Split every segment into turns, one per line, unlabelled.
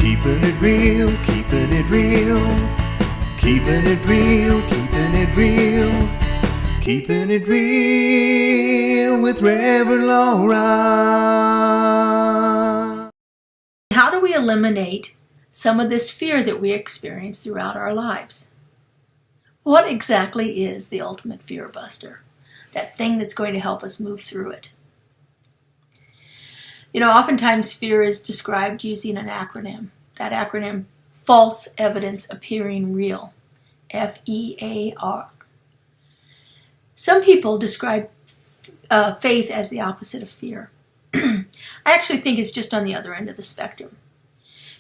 Keeping it real, keeping it real. Keeping it real, keeping it real. Keeping it real with Reverend Laura.
How do we eliminate some of this fear that we experience throughout our lives? What exactly is the ultimate fear buster? That thing that's going to help us move through it. You know, oftentimes fear is described using an acronym. That acronym, false evidence appearing real. FEAR. Some people describe faith as the opposite of fear. I actually think it's just on the other end of the spectrum.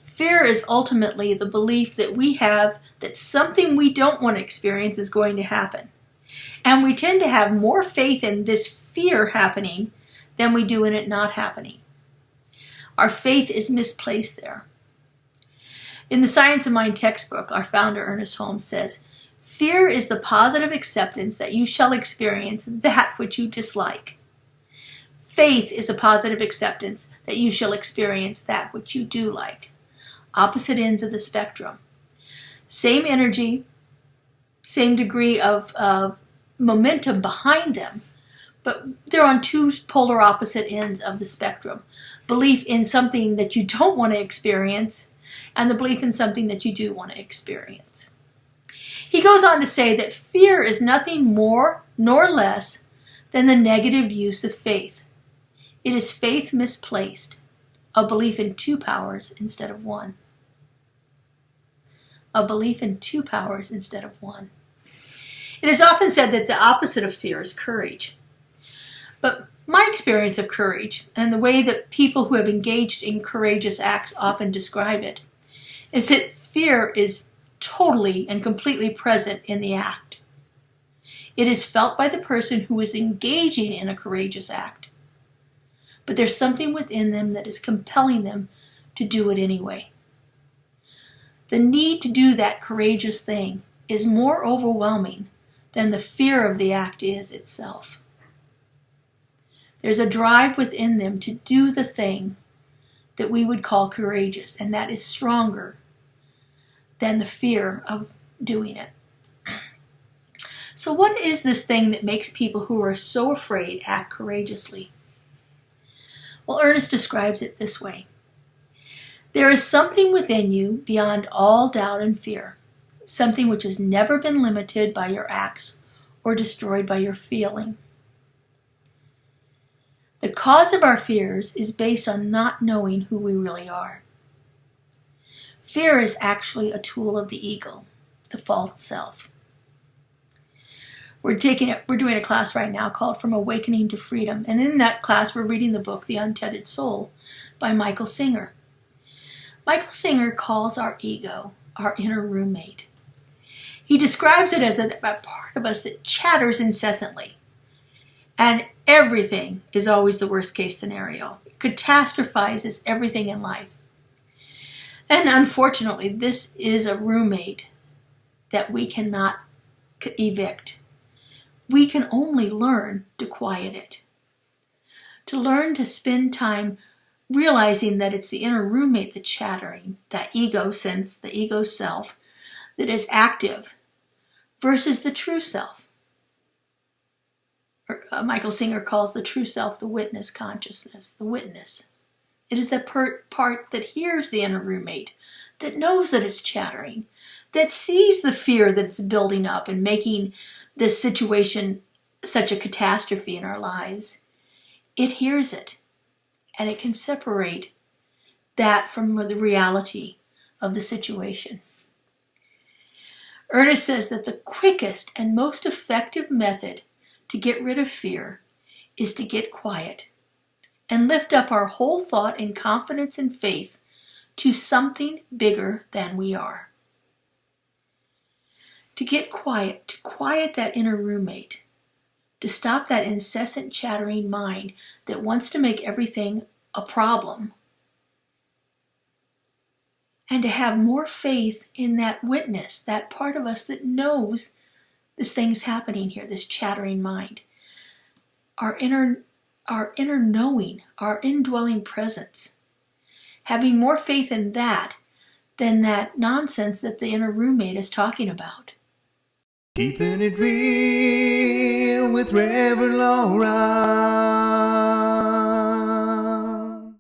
Fear is ultimately the belief that we have that something we don't want to experience is going to happen. And we tend to have more faith in this fear happening than we do in it not happening. Our faith is misplaced there. In the Science of Mind textbook, our founder, Ernest Holmes, says, fear is the positive acceptance that you shall experience that which you dislike. Faith is a positive acceptance that you shall experience that which you do like. Opposite ends of the spectrum. Same energy, same degree of momentum behind them, but they're on two polar opposite ends of the spectrum. Belief in something that you don't want to experience, and the belief in something that you do want to experience. He goes on to say that fear is nothing more nor less than the negative use of faith. It is faith misplaced, a belief in two powers instead of one. A belief in two powers instead of one. It is often said that the opposite of fear is courage. But my experience of courage, and the way that people who have engaged in courageous acts often describe it, is that fear is totally and completely present in the act. It is felt by the person who is engaging in a courageous act. But there's something within them that is compelling them to do it anyway. The need to do that courageous thing is more overwhelming than the fear of the act is itself. There's a drive within them to do the thing that we would call courageous, and that is stronger than the fear of doing it. So what is this thing that makes people who are so afraid act courageously? Well, Ernest describes it this way. There is something within you beyond all doubt and fear, something which has never been limited by your acts or destroyed by your feeling. The cause of our fears is based on not knowing who we really are. Fear is actually a tool of the ego, the false self. We're doing a class right now called From Awakening to Freedom, and in that class we're reading the book The Untethered Soul by Michael Singer. Michael Singer calls our ego our inner roommate. He describes it as a part of us that chatters incessantly, and everything is always the worst case scenario. It catastrophizes everything in life. And unfortunately, this is a roommate that we cannot evict. We can only learn to quiet it. To learn to spend time realizing that it's the inner roommate that's chattering, that ego sense, the ego self, that is active, versus the true self. Michael Singer calls the true self the witness consciousness, the witness. It is the part that hears the inner roommate, that knows that it's chattering, that sees the fear that's building up and making this situation such a catastrophe in our lives. It hears it, and it can separate that from the reality of the situation. Ernest says that the quickest and most effective method to get rid of fear is to get quiet and lift up our whole thought and confidence and faith to something bigger than we are. To get quiet, to quiet that inner roommate, to stop that incessant chattering mind that wants to make everything a problem, and to have more faith in that witness, that part of us that knows this thing's happening here, this chattering mind. Our inner knowing, our indwelling presence. Having more faith in that than that nonsense that the inner roommate is talking about.
Keeping it real with Reverend Laura.